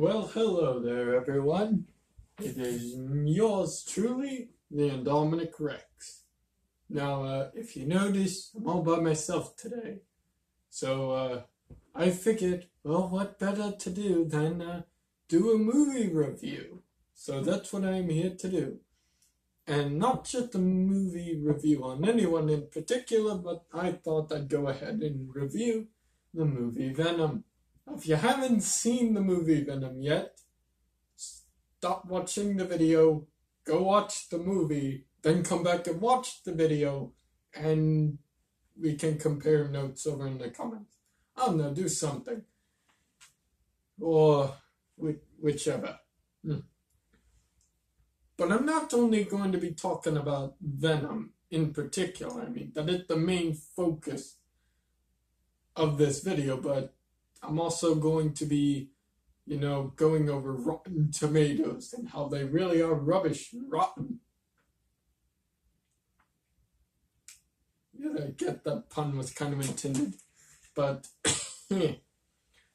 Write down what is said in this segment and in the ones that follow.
Well, hello there, everyone. It is yours truly, the Indominate Rex. Now, if you notice, I'm all by myself today. So, I figured, well, what better to do than do a movie review? So that's what I'm here to do. And not just a movie review on anyone in particular, but I thought I'd go ahead and review the movie Venom. If you haven't seen the movie Venom yet, stop watching the video, go watch the movie, then come back and watch the video, and we can compare notes over in the comments. I don't know, do something. Or whichever. But I'm not only going to be talking about Venom in particular, I mean, that is the main focus of this video, but I'm also going to be, going over Rotten Tomatoes and how they really are rubbish and rotten. Yeah, I get that pun was kind of intended. But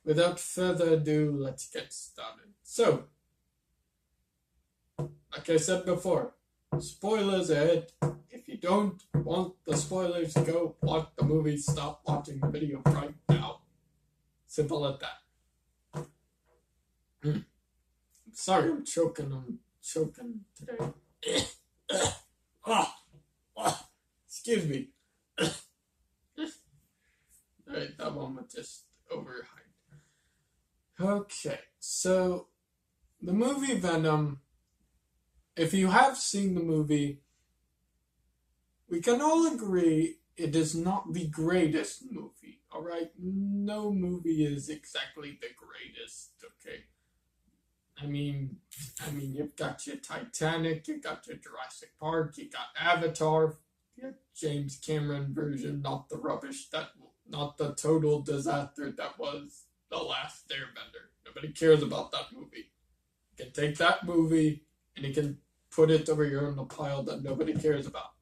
without further ado, let's get started. So, like I said before, spoilers ahead. If you don't want the spoilers, go watch the movie, stop watching the video right now. Simple as that. Sorry, I'm choking today. Excuse me. Alright, that moment just overhyped. Okay, so the movie Venom, if you have seen the movie, we can all agree it is not the greatest movie, alright? No movie is exactly the greatest, okay? I mean, you've got your Titanic, you got your Jurassic Park, you got Avatar, your James Cameron version, not the total disaster that was The Last Airbender. Nobody cares about that movie. You can take that movie and you can put it over here in the pile that nobody cares about.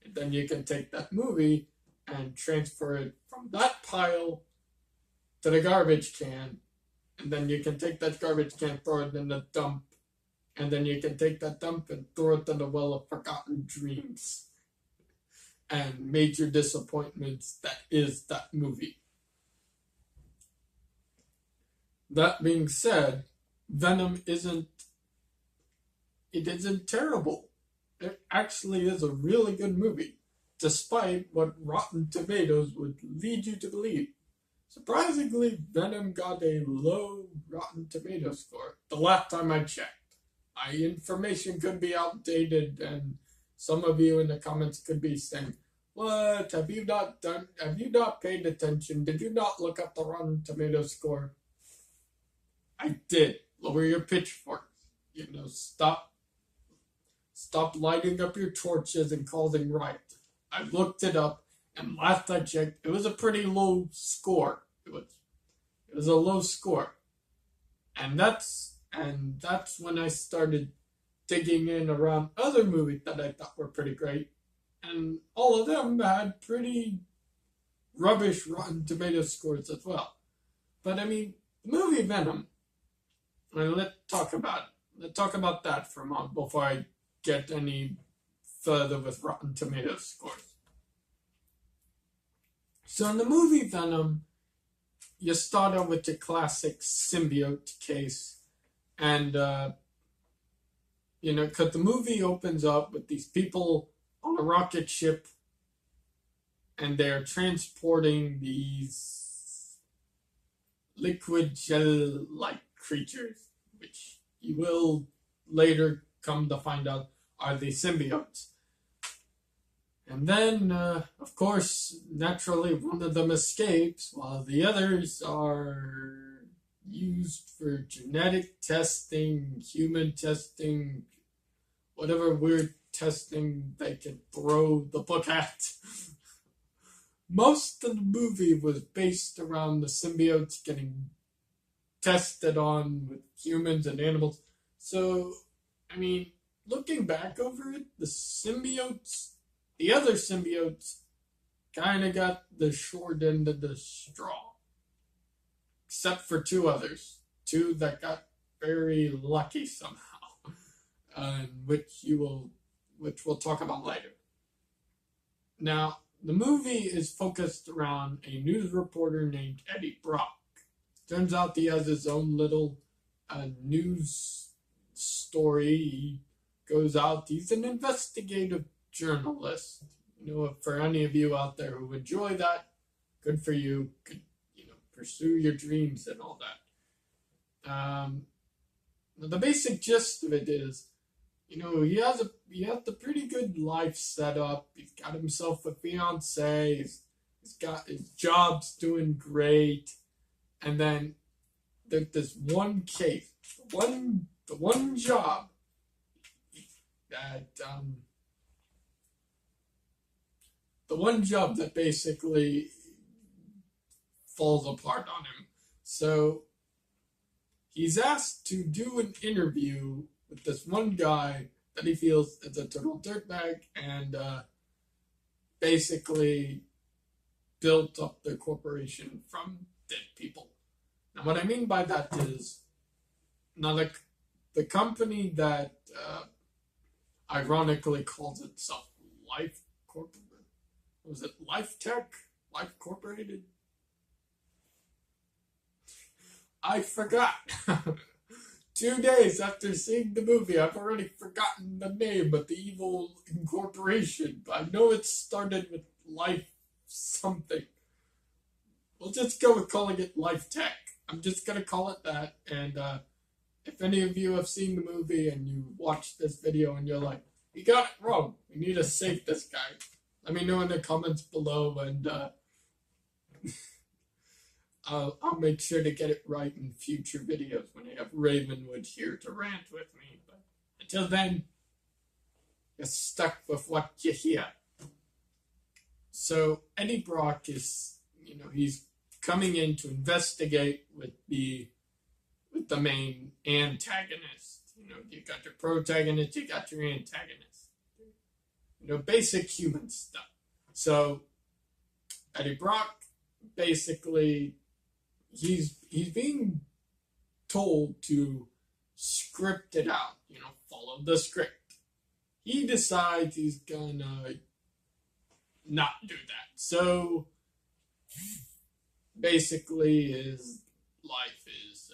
And then you can take that movie and transfer it from that pile to the garbage can. And then you can take that garbage can, throw it in the dump. And then you can take that dump and throw it in the well of forgotten dreams and major disappointments that is that movie. That being said, Venom isn't terrible. It actually is a really good movie, despite what Rotten Tomatoes would lead you to believe. Surprisingly, Venom got a low Rotten Tomatoes score the last time I checked. My information could be outdated, and some of you in the comments could be saying, "What? Have you not paid attention? Did you not look up the Rotten Tomatoes score?" I did. Lower your pitchforks. Stop lighting up your torches and causing riot. I looked it up, and last I checked, it was a pretty low score. It was a low score. And that's when I started digging in around other movies that I thought were pretty great. And all of them had pretty rubbish Rotten Tomatoes scores as well. But I mean, the movie Venom, let's talk about it. Let's talk about that for a moment before I get any further with Rotten Tomatoes scores. So in the movie Venom, you start out with the classic symbiote case. And, because the movie opens up with these people on a rocket ship, and they're transporting these liquid gel-like creatures, which you will later come to find out are the symbiotes. And then, of course, naturally, one of them escapes, while the others are used for genetic testing, human testing, whatever weird testing they can throw the book at. Most of the movie was based around the symbiotes getting tested on with humans and animals. So, I mean, looking back over it, the other symbiotes kind of got the short end of the straw. Except for two others. Two that got very lucky somehow, which we'll talk about later. Now, the movie is focused around a news reporter named Eddie Brock. Turns out he has his own little news story. He goes out. He's an investigative journalist. For any of you out there who enjoy that, good for you. Could pursue your dreams and all that. The basic gist of it is, he has a pretty good life set up. He's got himself a fiance. He's got his job's doing great, and then there's this one case, the one job that basically falls apart on him. So he's asked to do an interview with this one guy that he feels is a total dirtbag and basically built up the corporation from dead people. Now, what I mean by that is, now the company that ironically calls itself Life Corp, was it Life Tech? Life Corporated? I forgot. 2 days after seeing the movie, I've already forgotten the name of the evil incorporation. I know it started with Life something. We'll just go with calling it Life Tech. I'm just going to call it that. And if any of you have seen the movie and you watch this video and you're like, you got it wrong, we need to save this guy, let me know in the comments below, and I'll make sure to get it right in future videos when I have Ravenwood here to rant with me. But until then, you're stuck with what you hear. So Eddie Brock is, he's coming in to investigate with the main antagonist. You got your protagonist, you got your antagonist. Basic human stuff. So Eddie Brock, basically, he's being told to script it out, follow the script. He decides he's gonna not do that. So basically his life is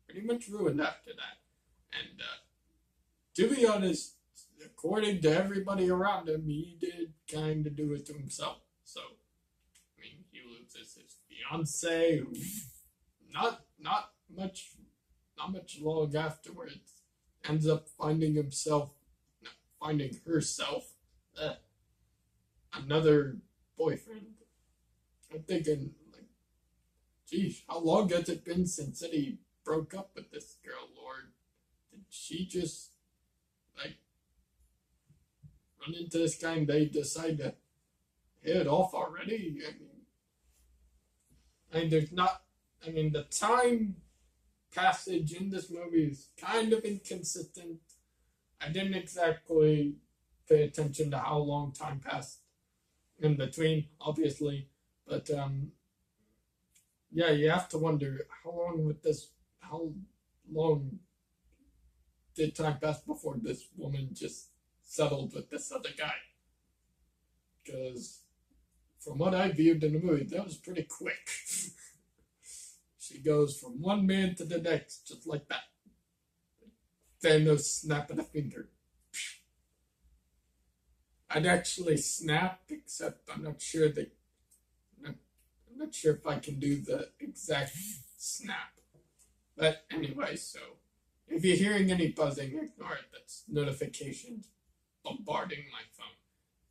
pretty much ruined after that. And to be honest, according to everybody around him, he did kind of do it to himself. So, he loses his fiance, who not much long afterwards ends up finding herself another boyfriend. I'm thinking, geez, how long has it been since Eddie broke up with this girl, Lord? Did she just run into this guy and they decide to hit it off already? The time passage in this movie is kind of inconsistent. I didn't exactly pay attention to how long time passed in between, obviously, but you have to wonder how long did time pass before this woman just settled with this other guy? Because from what I viewed in the movie, that was pretty quick. She goes from one man to the next, just like that. Thanos snapping a finger. I'd actually snap, except I'm not sure if I can do the exact snap. But anyway, so if you're hearing any buzzing, ignore it. That's notifications bombarding my phone.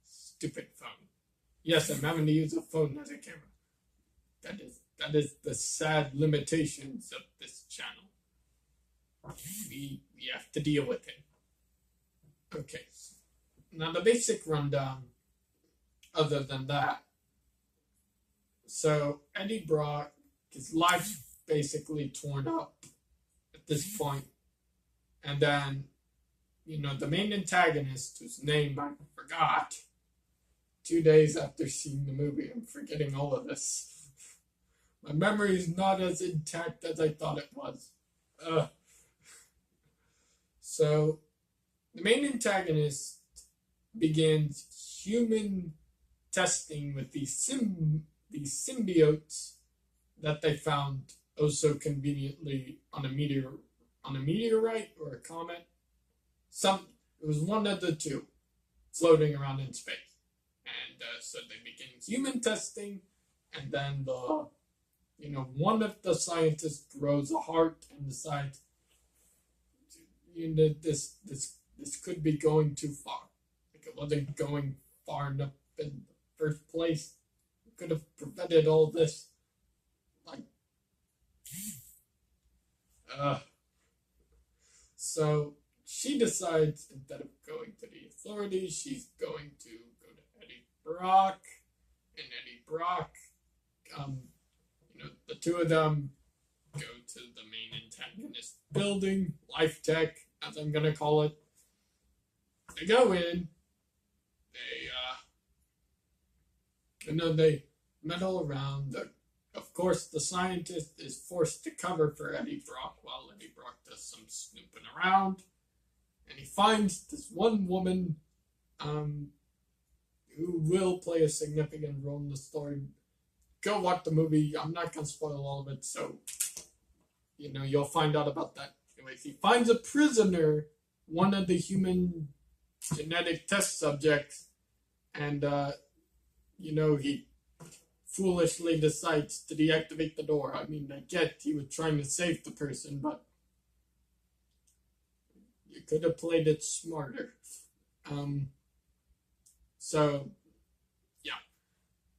Stupid phone. Yes, I'm having to use a phone as a camera. That is the sad limitations of this channel. We have to deal with it. Okay. Now the basic rundown, other than that. So Eddie Brock, his life's basically torn up at this point. And then, the main antagonist, whose name I forgot, 2 days after seeing the movie, I'm forgetting all of this. My memory is not as intact as I thought it was. Uh, so the main antagonist begins human testing with these symbiotes that they found oh so conveniently on a meteorite or a comet. It was one of the two floating around in space, and so they begin human testing, and then one of the scientists grows a heart and decides, this could be going too far. Like it wasn't going far enough in the first place. We could have prevented all this. Like, uh, so she decides instead of going to the authorities, she's going to go to Eddie Brock, and Eddie Brock, the two of them go to the main antagonist building, Life Tech, as I'm gonna call it. They go in, they meddle around. Of course, the scientist is forced to cover for Eddie Brock while Eddie Brock does some snooping around, and he finds this one woman, who will play a significant role in the story. Go watch the movie. I'm not gonna spoil all of it, so you'll find out about that. Anyways, he finds a prisoner, one of the human genetic test subjects, and he foolishly decides to deactivate the door. I mean, I get he was trying to save the person, but you could have played it smarter. So, yeah.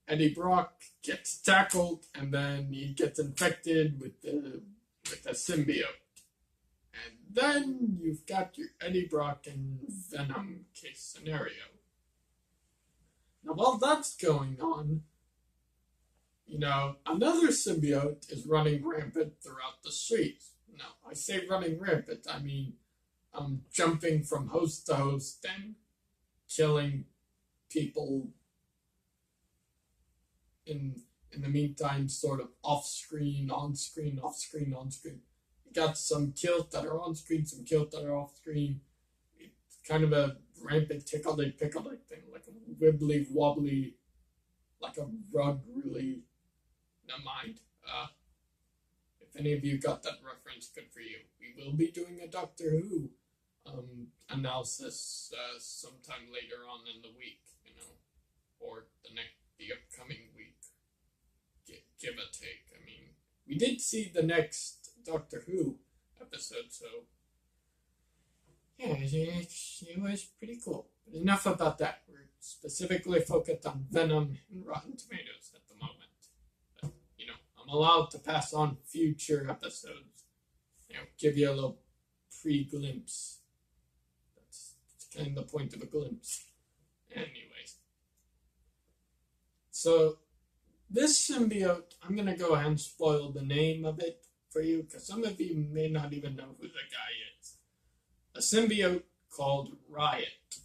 Eddie Brock gets tackled, and then he gets infected with a symbiote. And then you've got your Eddie Brock and Venom case scenario. Now, while that's going on, another symbiote is running rampant throughout the streets. Now, I say running rampant, I mean jumping from host to host and killing people in the meantime, sort of off screen, on screen, off screen, on screen. You got some kills that are on screen, some kills that are off screen. It's kind of a rampant tickle-pickle thing, like a wibbly wobbly, like a rug, really. Never mind. If any of you got that reference, good for you. We will be doing a Doctor Who analysis sometime later on in the week, or the upcoming week, give or take. I mean, we did see the next Doctor Who episode, so yeah, it was pretty cool. But enough about that. We're specifically focused on Venom and Rotten Tomatoes at the moment. But, I'm allowed to pass on future episodes. Give you a little pre-glimpse. That's kind of the point of a glimpse. Anyways. So, this symbiote, I'm going to go ahead and spoil the name of it for you, because some of you may not even know who the guy is. A symbiote called Riot.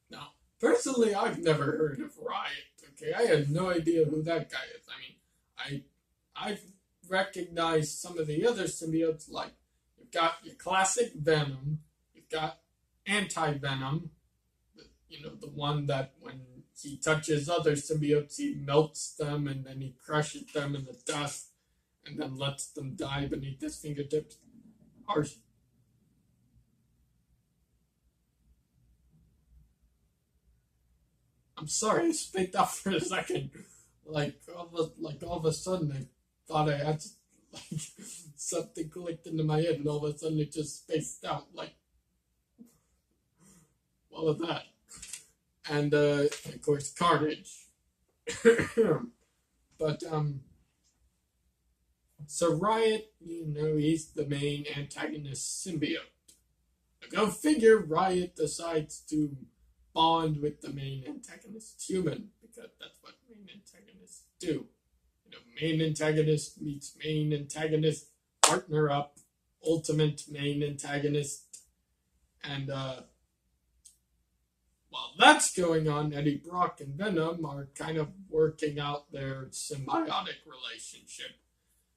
Now, personally, I've never heard of Riot, okay? I had no idea who that guy is. I mean, I've recognized some of the other symbiotes, like, you've got your classic Venom, you've got Anti-Venom, the one that when he touches other symbiotes, he melts them, and then he crushes them in the dust, and then lets them die beneath his fingertips. I'm sorry, I spaced out for a second. All of a sudden, I thought I had something clicked into my head, and all of a sudden it just spaced out. What was that? And of course, Carnage. But so Riot, he's the main antagonist symbiote. Go figure, Riot decides to bond with the main antagonist human, because that's what main antagonists do. Main antagonist meets main antagonist, partner up, ultimate main antagonist, and while that's going on, Eddie Brock and Venom are kind of working out their symbiotic relationship.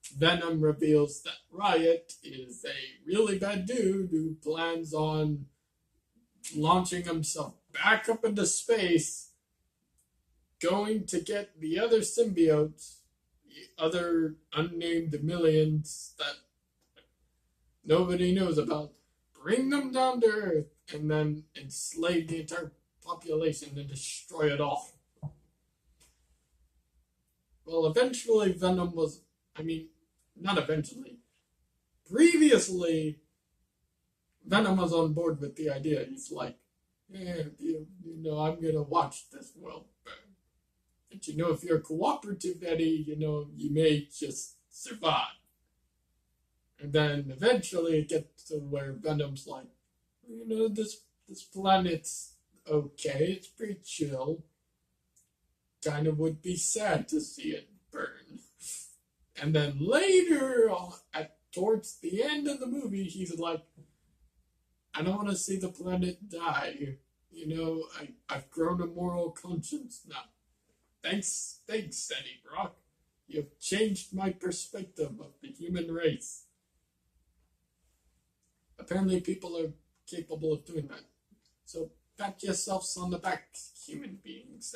Venom reveals that Riot is a really bad dude who plans on launching himself back up into space, going to get the other symbiotes, the other unnamed millions that nobody knows about, bring them down to Earth, and then enslave the entire population and destroy it all. Well, eventually Venom was, not eventually. Previously, Venom was on board with the idea. He's like, yeah, I'm going to watch this world burn. But if you're cooperative, Eddie, you may just survive. And then eventually it gets to where Venom's like, this planet's okay, it's pretty chill. Kind of would be sad to see it burn. And then later, towards the end of the movie, he's like, I don't want to see the planet die. I've grown a moral conscience now. Thanks, Eddie Brock. You've changed my perspective of the human race. Apparently people are capable of doing that. So pat yourselves on the back, human beings.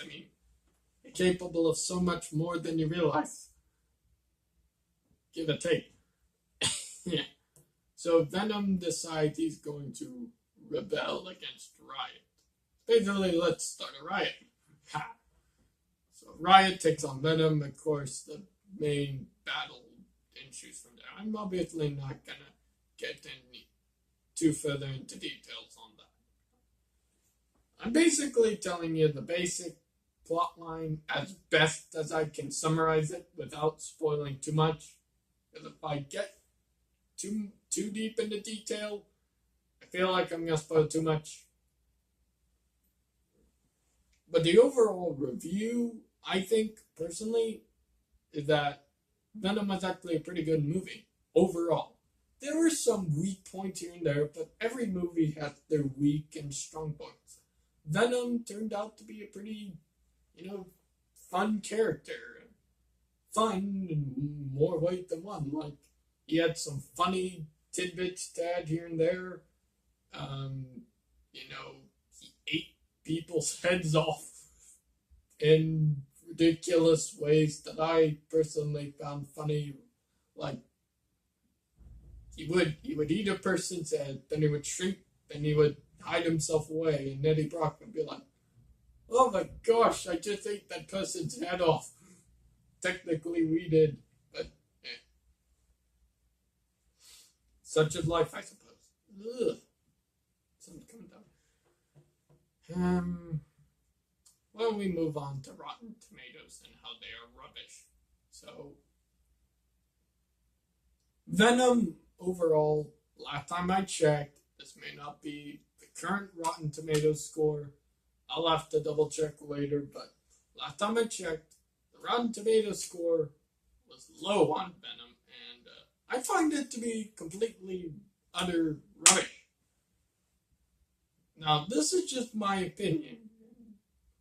You're capable of so much more than you realize. Give or take. Yeah. So Venom decides he's going to rebel against Riot. Basically, let's start a riot. Ha! So Riot takes on Venom. Of course, the main battle ensues from there. I'm obviously not going to get any too further into details on that. I'm basically telling you the basic plot line as best as I can summarize it without spoiling too much. Because if I get too deep into detail, I feel like I'm going to spoil too much. But the overall review, I think, personally, is that Venom was actually a pretty good movie, overall. There were some weak points here and there, but every movie has their weak and strong points. Venom turned out to be a pretty, fun character. Fun in more ways than one. Like, he had some funny tidbits to add here and there. He ate people's heads off in ridiculous ways that I personally found funny. Like, he would eat a person's head, then he would shrink, then he would hide himself away, and Eddie Brock would be like, oh my gosh, I just ate that person's head off. Technically we did, but such is life, I suppose. Ugh. Something's coming down. Well, we move on to Rotten Tomatoes and how they are rubbish. So, Venom, overall, last time I checked, this may not be the current Rotten Tomatoes score. I'll have to double check later, but last time I checked, the Rotten Tomatoes score was low on Venom, and I find it to be completely utter rubbish. Now, this is just my opinion.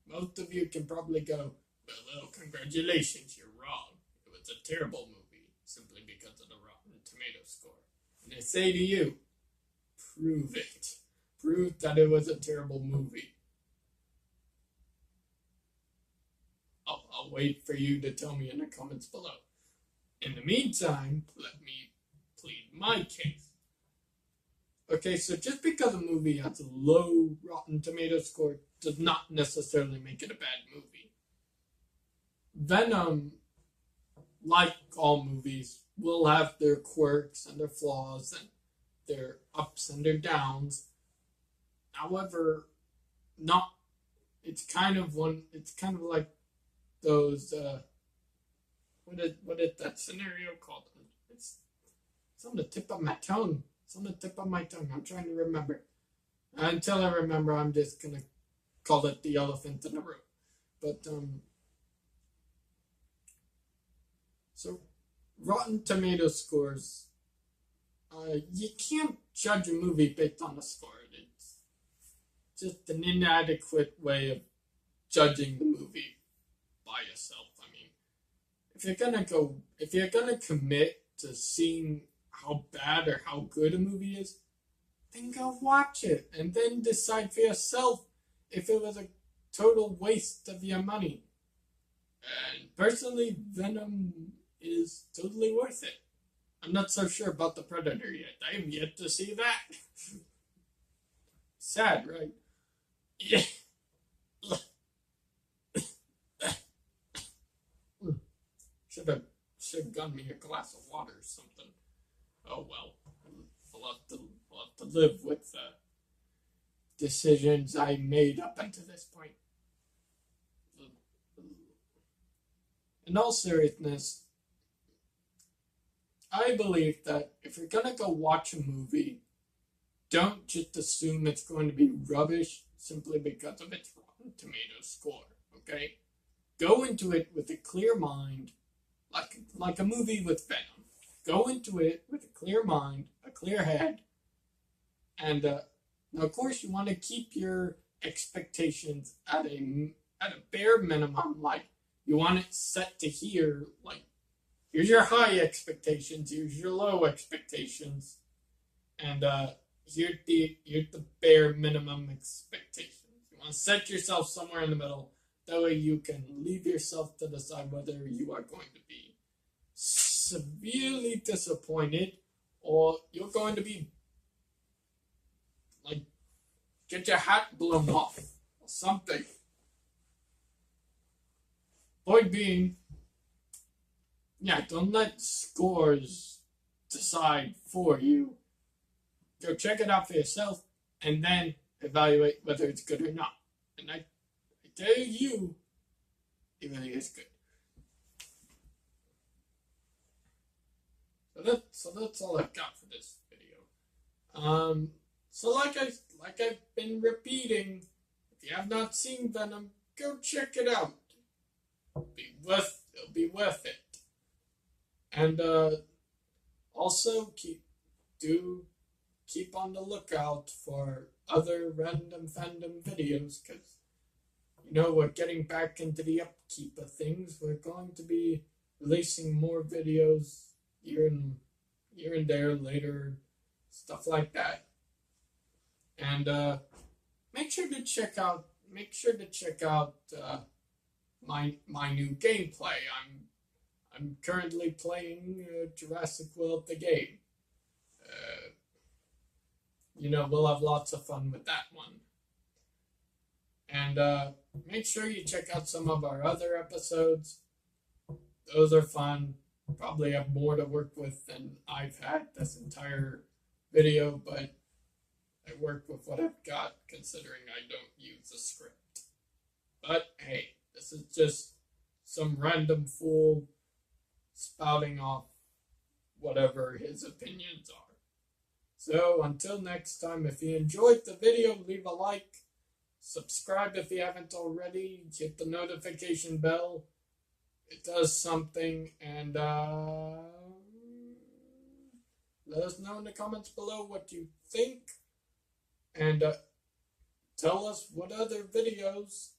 Most of you can probably go, well, congratulations, you're wrong. It was a terrible movie, simply because of the Rotten Tomatoes score. And I say to you, prove it. Prove that it was a terrible movie. I'll wait for you to tell me in the comments below. In the meantime, let me plead my case. Okay, so just because a movie has a low Rotten Tomatoes score does not necessarily make it a bad movie. Venom, like all movies, will have their quirks and their flaws and their ups and their downs. However, it's kind of like those, what is that scenario called? It's on the tip of my tongue. It's on the tip of my tongue. I'm trying to remember. Until I remember, I'm just going to call it the elephant in the room. But, so, Rotten Tomatoes scores, you can't judge a movie based on the score. It's just an inadequate way of judging the movie by yourself. I mean, if you're gonna commit to seeing how bad or how good a movie is, then go watch it and then decide for yourself if it was a total waste of your money. And personally, Venom is totally worth it. I'm not so sure about the Predator yet. I have yet to see that. Sad, right? Yeah. Should have gotten me a glass of water or something. Oh well. I'll have to live with the decisions I made up until this point. In all seriousness, I believe that if you're gonna go watch a movie, don't just assume it's going to be rubbish simply because of its Rotten Tomatoes score. Okay, go into it with a clear mind, like a movie with Venom. Go into it with a clear mind, a clear head, and now of course you want to keep your expectations at a bare minimum. Like you want it set to here, like here's your high expectations, here's your low expectations, and here's the bare minimum expectations. You want to set yourself somewhere in the middle. That way you can leave yourself to decide whether you are going to be severely disappointed or you're going to be like get your hat blown off or something. Point being, yeah, don't let scores decide for you. Go check it out for yourself and then evaluate whether it's good or not. And I tell you, it really is good. So that's all I've got for this video. So like I've been repeating, if you have not seen Venom, go check it out. It'll be worth it. And also keep on the lookout for other random fandom videos, because we're getting back into the upkeep of things. We're going to be releasing more videos here and there later, stuff like that. And make sure to check out my new gameplay. I'm currently playing Jurassic World the game. We'll have lots of fun with that one. And make sure you check out some of our other episodes. Those are fun. Probably have more to work with than I've had this entire video, but I work with what I've got, considering I don't use a script. But hey, this is just some random fool spouting off whatever his opinions are. So until next time, if you enjoyed the video, leave a like, subscribe if you haven't already, hit the notification bell. It does something, and let us know in the comments below what you think, and tell us what other videos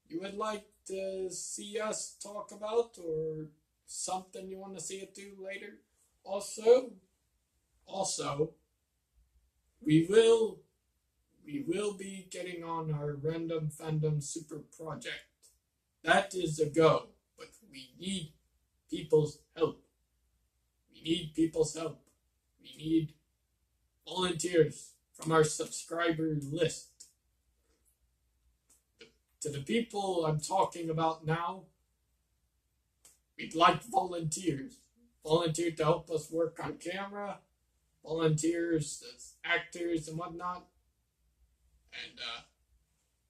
you would like to see us talk about, or something you want to see it do later. Also, we will be getting on our Random Fandom Super Project. That is a go, but we need people's help. We need volunteers from our subscriber list. To the people I'm talking about now, we'd like volunteers. Volunteer to help us work on camera, volunteers as actors and whatnot.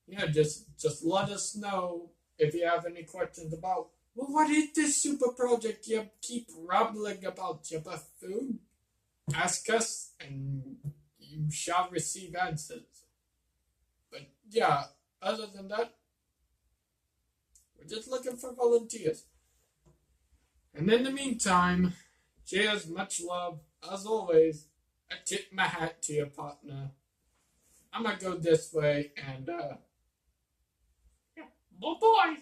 And just let us know if you have any questions about, well, what is this super project you keep rambling about, you buffoon? Ask us and you shall receive answers. But yeah, other than that, we're just looking for volunteers. And in the meantime, cheers, much love. As always, I tip my hat to your partner. I'm gonna go this way and, yeah, bye-bye.